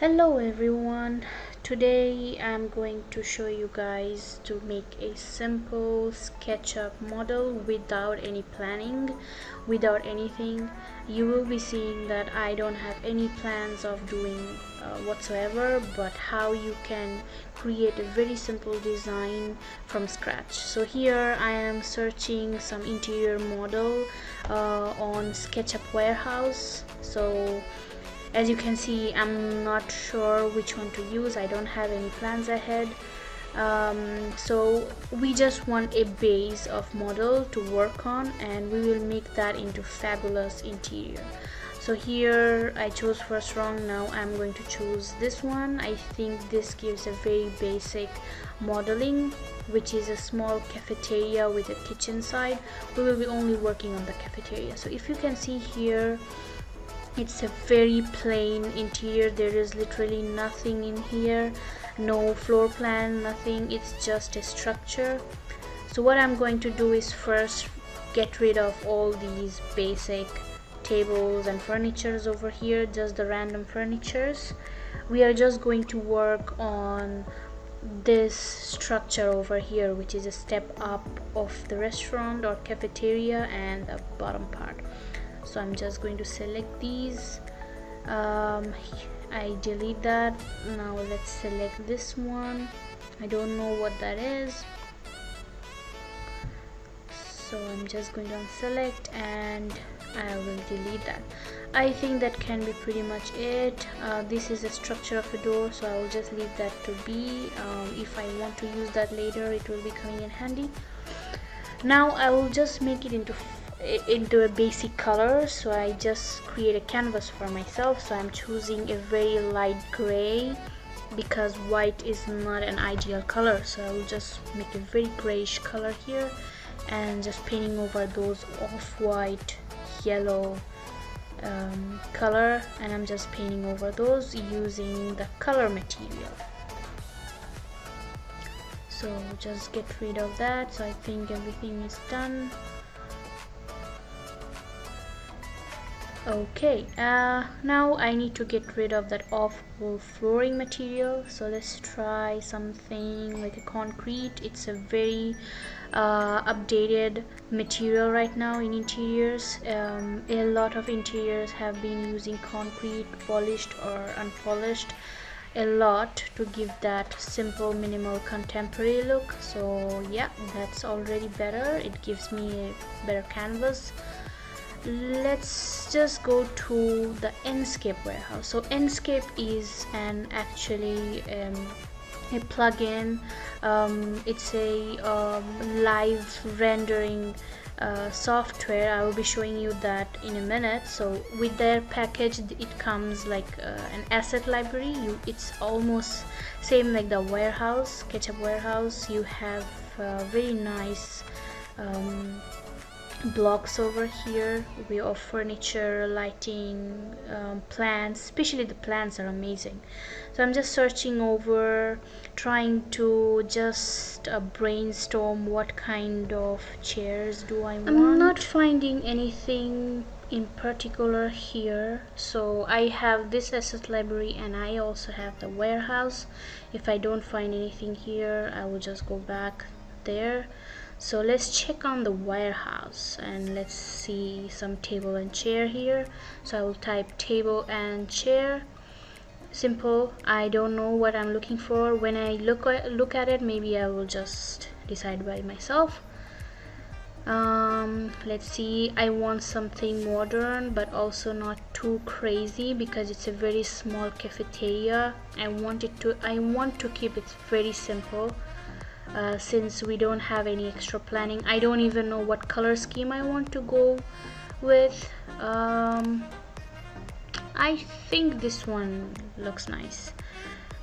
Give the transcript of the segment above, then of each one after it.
Hello everyone, today I'm going to show you guys to make a simple SketchUp model without any planning, without anything. You will be seeing that I don't have any plans of doing whatsoever, but how you can create a very simple design from scratch. So here I am searching some interior model on SketchUp warehouse. So as you can see, I'm not sure which one to use. I don't have any plans ahead. So we just want a base of model to work on, and we will make that into fabulous interior. So here I chose first rung. Now I'm going to choose this one. I think this gives a very basic modeling, which is a small cafeteria with a kitchen side. We will be only working on the cafeteria. So if you can see here, it's a very plain interior. There is literally nothing in here, no floor plan, nothing. It's just a structure. So what I'm going to do is first get rid of all these basic tables and furnitures over here, just the random furnitures. We are just going to work on this structure over here, which is a step up of the restaurant or cafeteria and the bottom part. So I'm just going to select these. I delete that. Now let's select this one. I don't know what that is, so I'm just going to unselect and I will delete that. I think that can be pretty much it. This is a structure of a door, so I will just leave that to be. If I want to use that later, it will be coming in handy. Now I will just make it into a basic color. So I just create a canvas for myself. So I'm choosing a very light gray because white is not an ideal color. So I will just make a very grayish color here and just painting over those off-white yellow color, and I'm just painting over those using the color material. So just get rid of that. So I think everything is done. Okay, now I need to get rid of that off-wall flooring material. So let's try something like a concrete. It's a very updated material right now in interiors. A lot of interiors have been using concrete, polished or unpolished, a lot, to give that simple, minimal, contemporary look. So yeah, that's already better. It gives me a better canvas. Let's just go to the Enscape warehouse. So Enscape is actually a plugin. It's a live rendering software. I will be showing you that in a minute. So with their package, it comes like an asset library. It's almost same like the warehouse, SketchUp warehouse. You have very nice blocks over here. We have furniture, lighting, plants. Especially the plants are amazing. So I'm just searching over, trying to just brainstorm what kind of chairs do I want. I'm not finding anything in particular here. So I have this asset library and I also have the warehouse. If I don't find anything here, I will just go back there. So let's check on the warehouse and let's see some table and chair here. So I will type table and chair. Simple. I don't know what I'm looking for. When I look at it, maybe I will just decide by myself. Let's see. I want something modern but also not too crazy because it's a very small cafeteria. I want to keep it very simple. Since we don't have any extra planning, I don't even know what color scheme I want to go with. I think this one looks nice.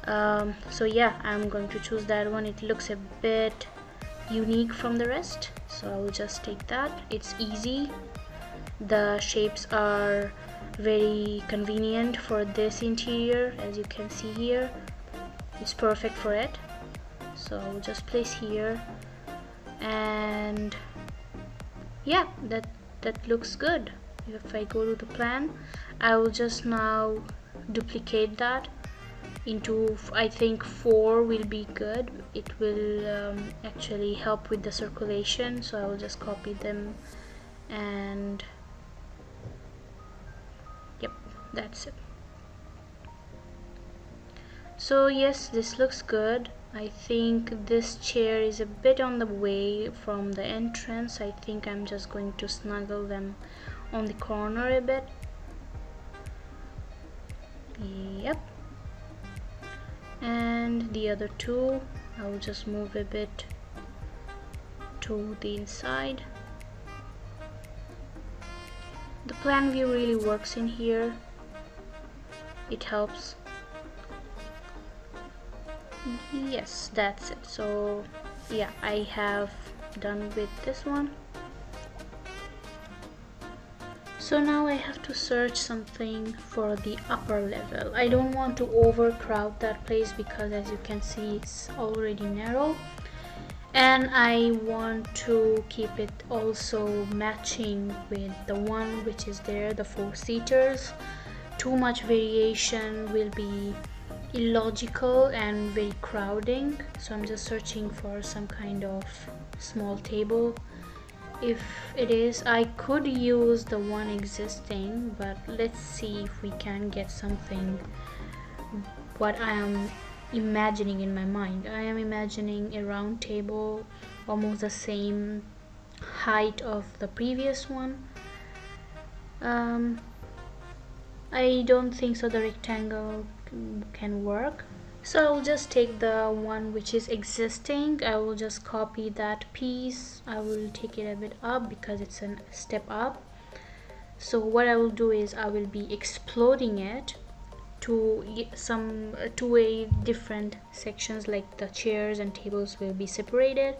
So yeah, I'm going to choose that one. It looks a bit unique from the rest, so I will just take that. It's easy. The shapes are very convenient for this interior. As you can see here, it's perfect for it. So I'll just place here, and yeah, that looks good. If I go to the plan, I will just now duplicate that into, I think 4 will be good. It will actually help with the circulation, so I will just copy them, and yep, that's it. So yes, this looks good. I think this chair is a bit on the way from the entrance. I think I'm just going to snuggle them on the corner a bit. Yep. And the other two, I will just move a bit to the inside. The plan view really works in here. It helps. Yes, that's it. So yeah, I have done with this one. So now I have to search something for the upper level. I don't want to overcrowd that place because, as you can see, it's already narrow, and I want to keep it also matching with the one which is there, the 4-seaters. Too much variation will be illogical and very crowding, so I'm just searching for some kind of small table. If it is, I could use the one existing, but let's see if we can get something what I am imagining in my mind. I am imagining a round table, almost the same height of the previous one. I don't think so the rectangle can work, so I'll just take the one which is existing. I will just copy that piece. I will take it a bit up because it's a step up. So what I will do is I will be exploding it to a different sections, like the chairs and tables will be separated,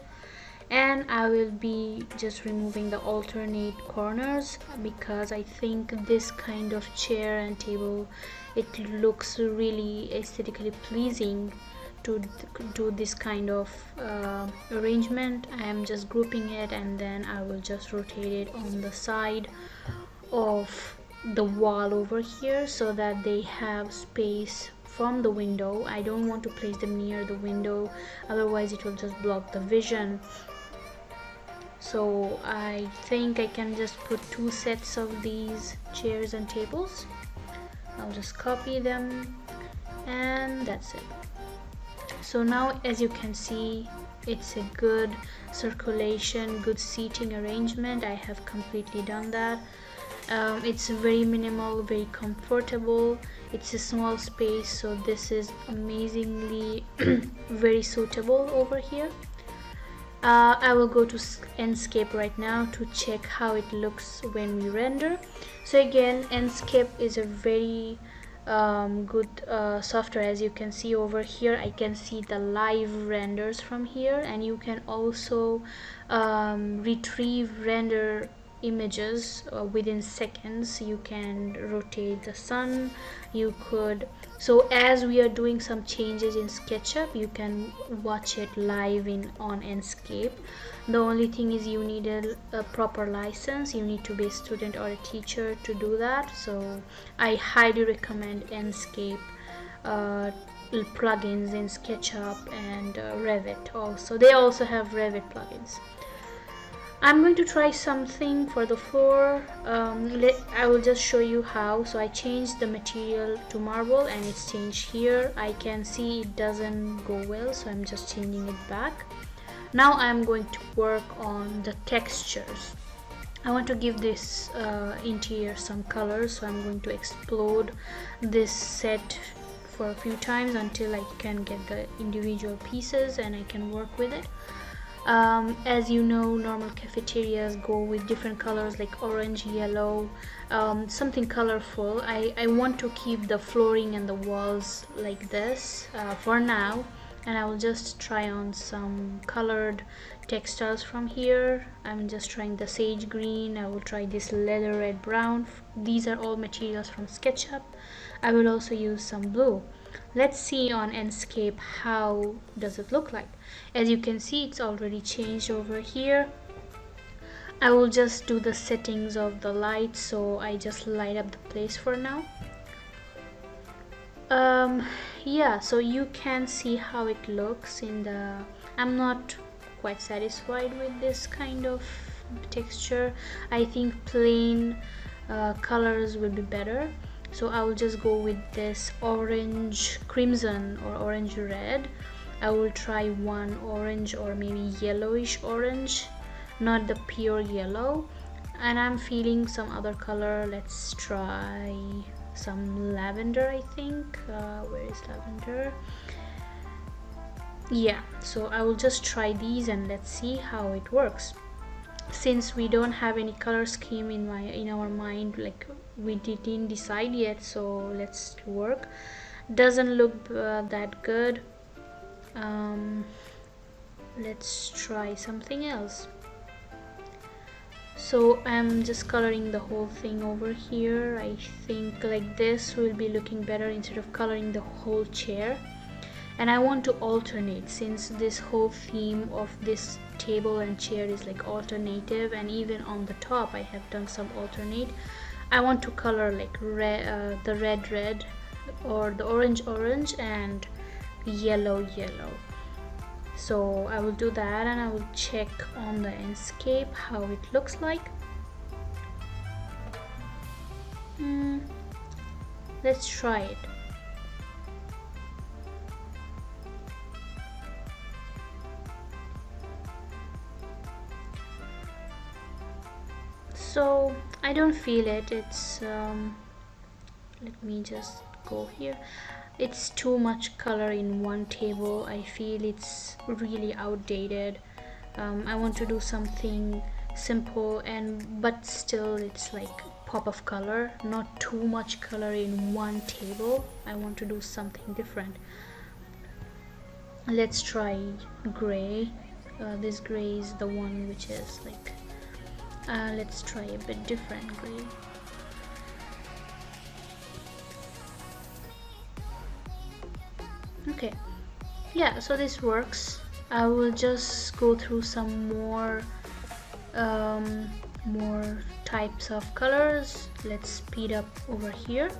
and I will be just removing the alternate corners because I think this kind of chair and table, it looks really aesthetically pleasing to do this kind of arrangement. I am just grouping it, and then I will just rotate it on the side of the wall over here so that they have space from the window. I don't want to place them near the window, otherwise it will just block the vision. So I think I can just put 2 sets of these chairs and tables. I'll just copy them, and that's it. So now, as you can see, it's a good circulation, good seating arrangement. I have completely done that. It's very minimal, very comfortable. It's a small space, so this is amazingly very suitable over here. I will go to Enscape right now to check how it looks when we render. So again, Enscape is a very good software. As you can see over here, I can see the live renders from here, and you can also retrieve render images within seconds. You can rotate the sun, you could, so as we are doing some changes in SketchUp, you can watch it live on Enscape. The only thing is you need a proper license. You need to be a student or a teacher to do that, so I highly recommend Enscape plugins in SketchUp and Revit. Also, they also have Revit plugins. I'm going to try something for the floor. I will just show you how. So I changed the material to marble, and it's changed here. I can see it doesn't go well, so I'm just changing it back. Now I'm going to work on the textures. I want to give this interior some color, so I'm going to explode this set for a few times until I can get the individual pieces and I can work with it. As you know, normal cafeterias go with different colors like orange, yellow, something colorful. I want to keep the flooring and the walls like this for now, and I will just try on some colored textiles from here. I'm just trying the sage green. I will try this leather red brown. These are all materials from SketchUp. I will also use some blue. Let's see on Enscape how does it look like. As you can see, it's already changed over here. I will just do the settings of the light, so I just light up the place for now. um yeah, so you can see how it looks in the, I'm not quite satisfied with this kind of texture. I think plain colors will be better, so I will just go with this orange crimson or orange red. I will try one orange or maybe yellowish orange, not the pure yellow. And I'm feeling some other color. Let's try some lavender, I think. Where is lavender? Yeah, so I will just try these and let's see how it works. Since we don't have any color scheme in our mind, like we didn't decide yet, so let's work. Doesn't look that good. Let's try something else. So I'm just coloring the whole thing over here. I think like this will be looking better instead of coloring the whole chair. And I want to alternate, since this whole theme of this table and chair is like alternative, and even on the top I have done some alternate. I want to color like red, the red or the orange and yellow. So I will do that, and I will check on the landscape how it looks like. Let's try it. So I don't feel it. It's let me just go here. It's too much color in one table. I feel it's really outdated. I want to do something simple, and but still it's like pop of color, not too much color in one table. I want to do something different. Let's try gray. This gray is the one which is like let's try a bit different gray. Okay, yeah, so this works. I will just go through some more types of colors. Let's speed up over here.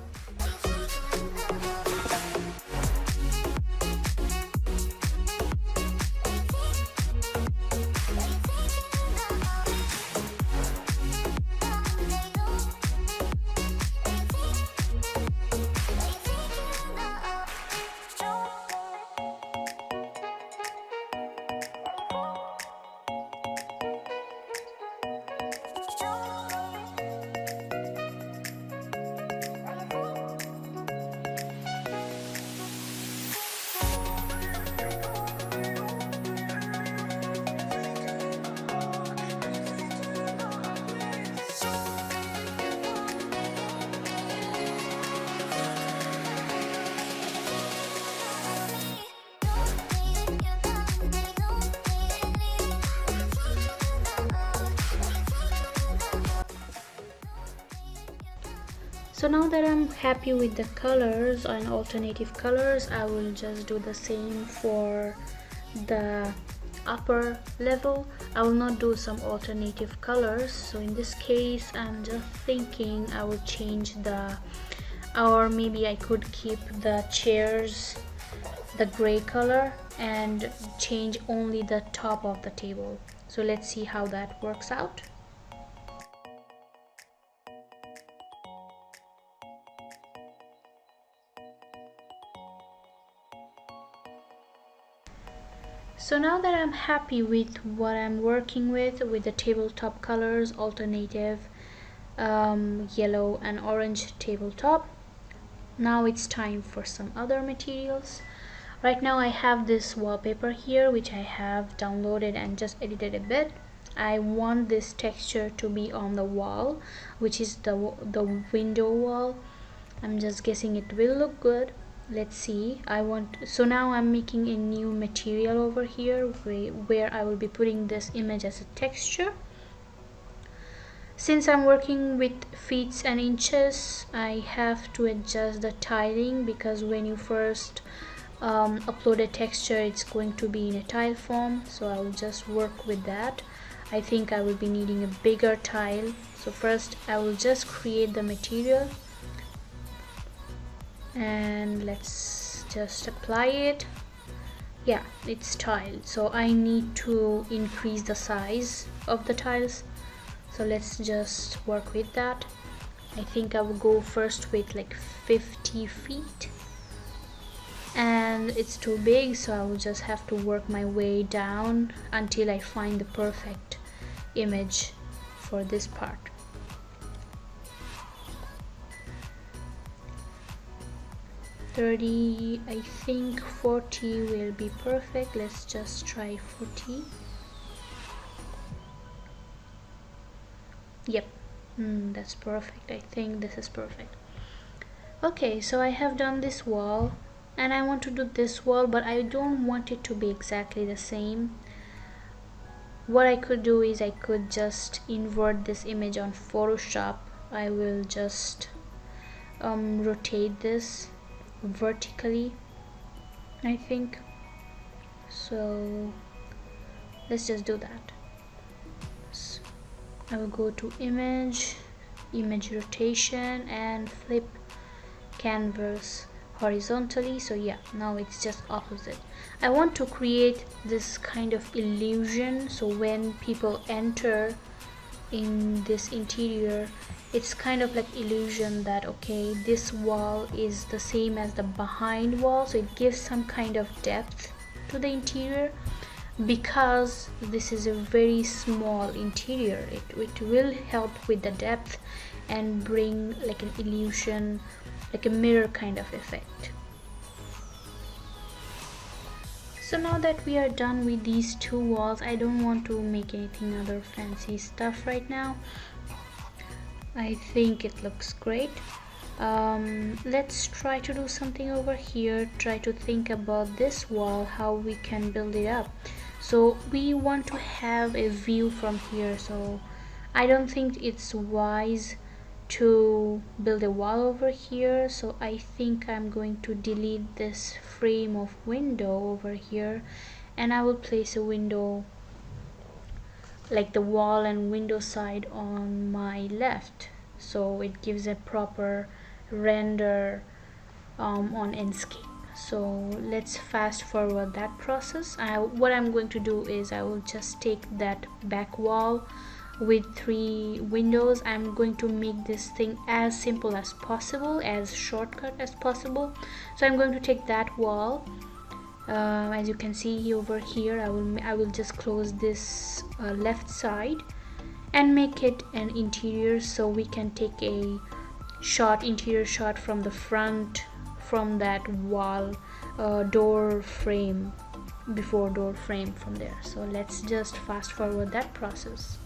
So now that I'm happy with the colors and alternative colors, I will just do the same for the upper level. I will not do some alternative colors. So in this case, I'm just thinking I will change the, or maybe I could keep the chairs the gray color and change only the top of the table. So let's see how that works out. So now that I'm happy with what I'm working with the tabletop colors, alternative, yellow and orange tabletop, now it's time for some other materials. Right now I have this wallpaper here which I have downloaded and just edited a bit. I want this texture to be on the wall, which is the window wall. I'm just guessing it will look good. Let's see. So now I'm making a new material over here where I will be putting this image as a texture. Since I'm working with feet and inches, I have to adjust the tiling, because when you first upload a texture, it's going to be in a tile form. So I will just work with that. I think I will be needing a bigger tile. So first I will just create the material. and let's just apply it. Yeah, it's tiled, so I need to increase the size of the tiles, so let's just work with that. I think I will go first with like 50 feet, and it's too big, so I will just have to work my way down until I find the perfect image for this part. I think 40 will be perfect. Let's just try 40. Yep, that's perfect. I think this is perfect. Okay, so I have done this wall, and I want to do this wall, but I don't want it to be exactly the same. What I could do is I could just invert this image on Photoshop. I will just rotate this vertically, I think. So let's just do that. So I will go to image rotation, and flip canvas horizontally. So yeah, now it's just opposite. I want to create this kind of illusion, so when people enter in this interior, it's kind of like illusion that okay, this wall is the same as the behind wall, so it gives some kind of depth to the interior. Because this is a very small interior, it will help with the depth and bring like an illusion, like a mirror kind of effect. So now that we are done with these two walls, I don't want to make anything other fancy stuff right now. I think it looks great. Let's try to do something over here, try to think about this wall, how we can build it up. So we want to have a view from here, so I don't think it's wise to build a wall over here, so I think I'm going to delete this frame of window over here, and I will place a window, like the wall and window side, on my left, so it gives a proper render on Enscape. So let's fast forward that process. What I'm going to do is I will just take that back wall with 3 windows. I'm going to make this thing as simple as possible, as shortcut as possible. So I'm going to take that wall, as you can see over here. I will just close this left side and make it an interior, so we can take a interior shot from the front, from that wall, door frame, before door frame from there. So let's just fast forward that process.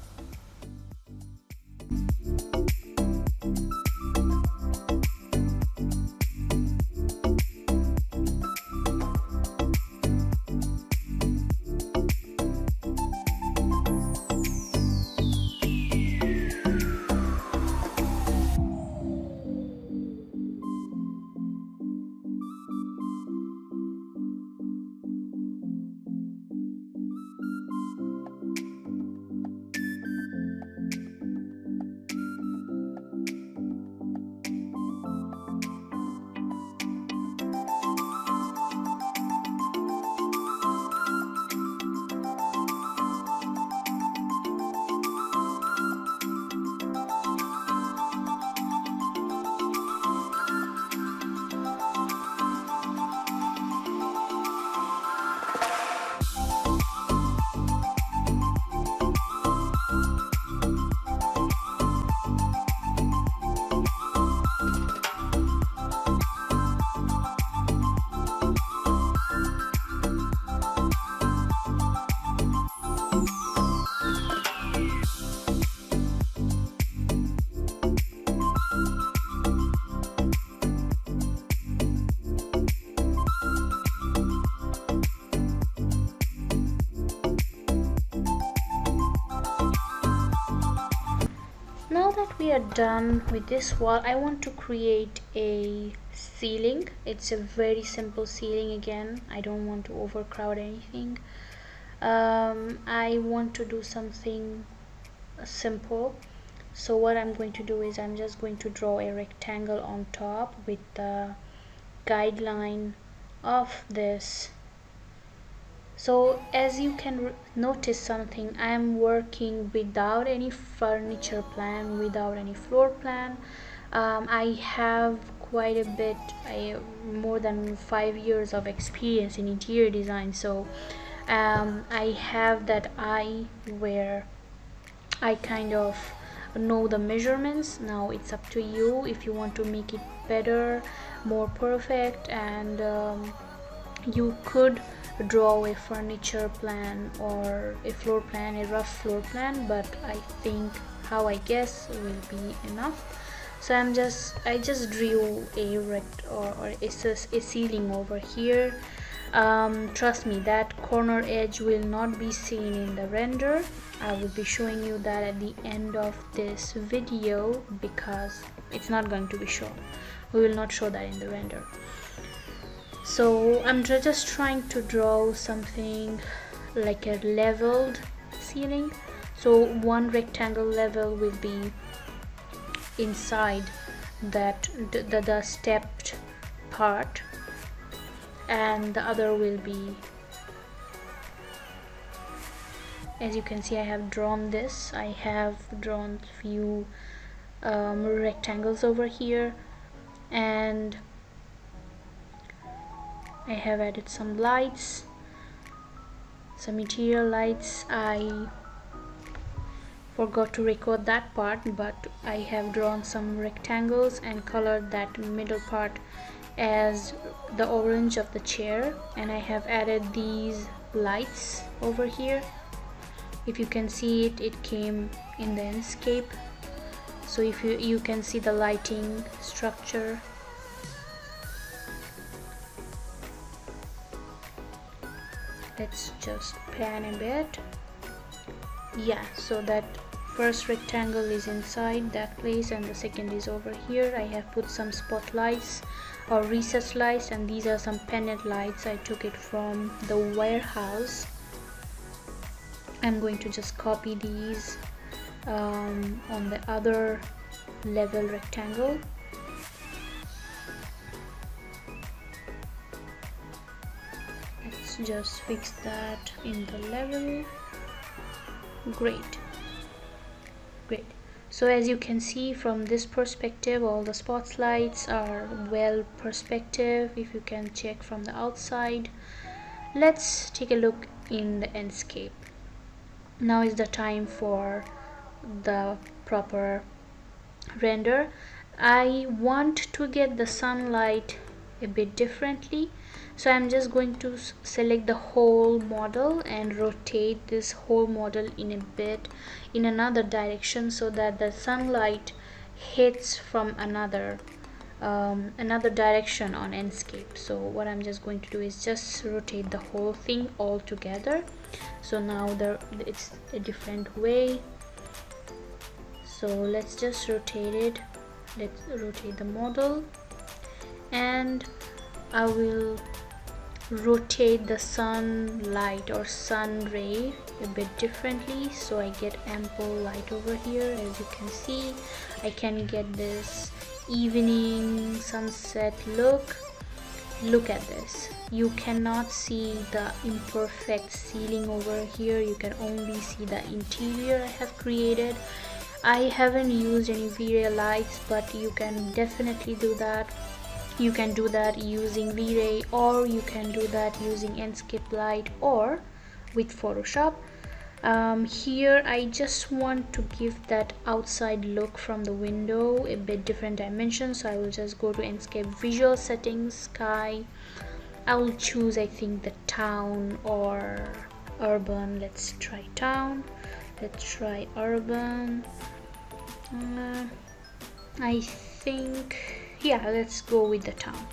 Now that we are done with this wall, I want to create a ceiling. It's a very simple ceiling. Again, I don't want to overcrowd anything. I want to do something simple. So what I'm going to do is I'm just going to draw a rectangle on top with the guideline of this. So as you can notice something, I am working without any furniture plan, without any floor plan. I have quite a bit, more than 5 years of experience in interior design, so I have that eye where I kind of know the measurements. Now it's up to you if you want to make it better, more perfect, and you could draw a furniture plan or a floor plan, a rough floor plan, but I think how I guess will be enough. So I just drew a a ceiling over here. Trust me, that corner edge will not be seen in the render. I will be showing you that at the end of this video because it's not going to be shown. We will not show that in the render. So I'm just trying to draw something like a leveled ceiling. So one rectangle level will be inside that the stepped part, and the other will be, as you can see, I have drawn this. I have drawn few rectangles over here, and I have added some lights, some interior lights. I forgot to record that part, but I have drawn some rectangles and colored that middle part as the orange of the chair, and I have added these lights over here. If you can see it, it came in the landscape, so if you can see the lighting structure. Let's just pan a bit. Yeah, so that first rectangle is inside that place and the second is over here. I have put some spotlights or recessed lights, and these are some pendant lights. I took it from the warehouse. I'm going to just copy these on the other level rectangle. Let's just fix that in the level. Great. So as you can see from this perspective, all the spotlights are well perspective. If you can check from the outside, let's take a look in the landscape. Now is the time for the proper render. I want to get the sunlight a bit differently, so I'm just going to select the whole model and rotate this whole model in another direction, so that the sunlight hits from another direction on landscape. So what I'm just going to do is just rotate the whole thing all together. So now it's a different way. So let's just rotate it. Let's rotate the model, and I will rotate the sunlight or sun ray a bit differently, so I get ample light over here. As you can see, I can get this evening sunset look. Look at this. You cannot see the imperfect ceiling over here. You can only see the interior I have created. I haven't used any V-Ray lights, but you can definitely do that. You can do that using V-Ray, or you can do that using Enscape Light or with Photoshop. Here I just want to give that outside look from the window a bit different dimension, so I will just go to Enscape Visual Settings, Sky. I will choose, I think, the town or urban. Let's try town. Let's try urban. I think, yeah, let's go with the town.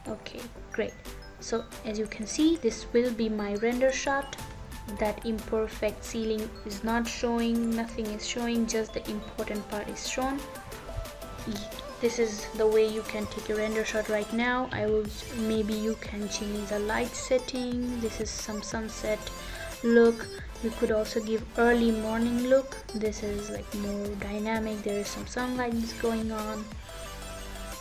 Okay, great. So as you can see, this will be my render shot. That imperfect ceiling is not showing, nothing is showing, just the important part is shown. This is the way you can take a render shot right now. Maybe you can change the light setting. This is some sunset look. You could also give early morning look. This is like more dynamic. There is some sunlight going on,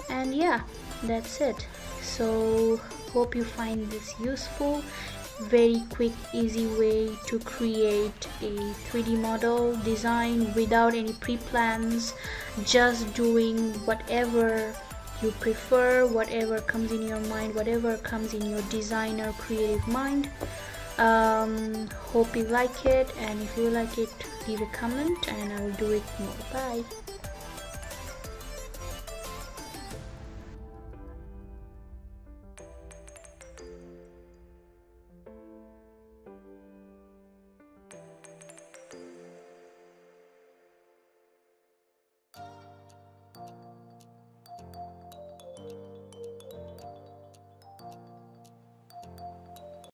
and yeah, that's it. So hope you find this useful. Very quick, easy way to create a 3D model design without any pre-plans, just doing whatever you prefer, whatever comes in your mind, whatever comes in your designer creative mind. Hope you like it, and if you like it, leave a comment and I will do it more. Bye.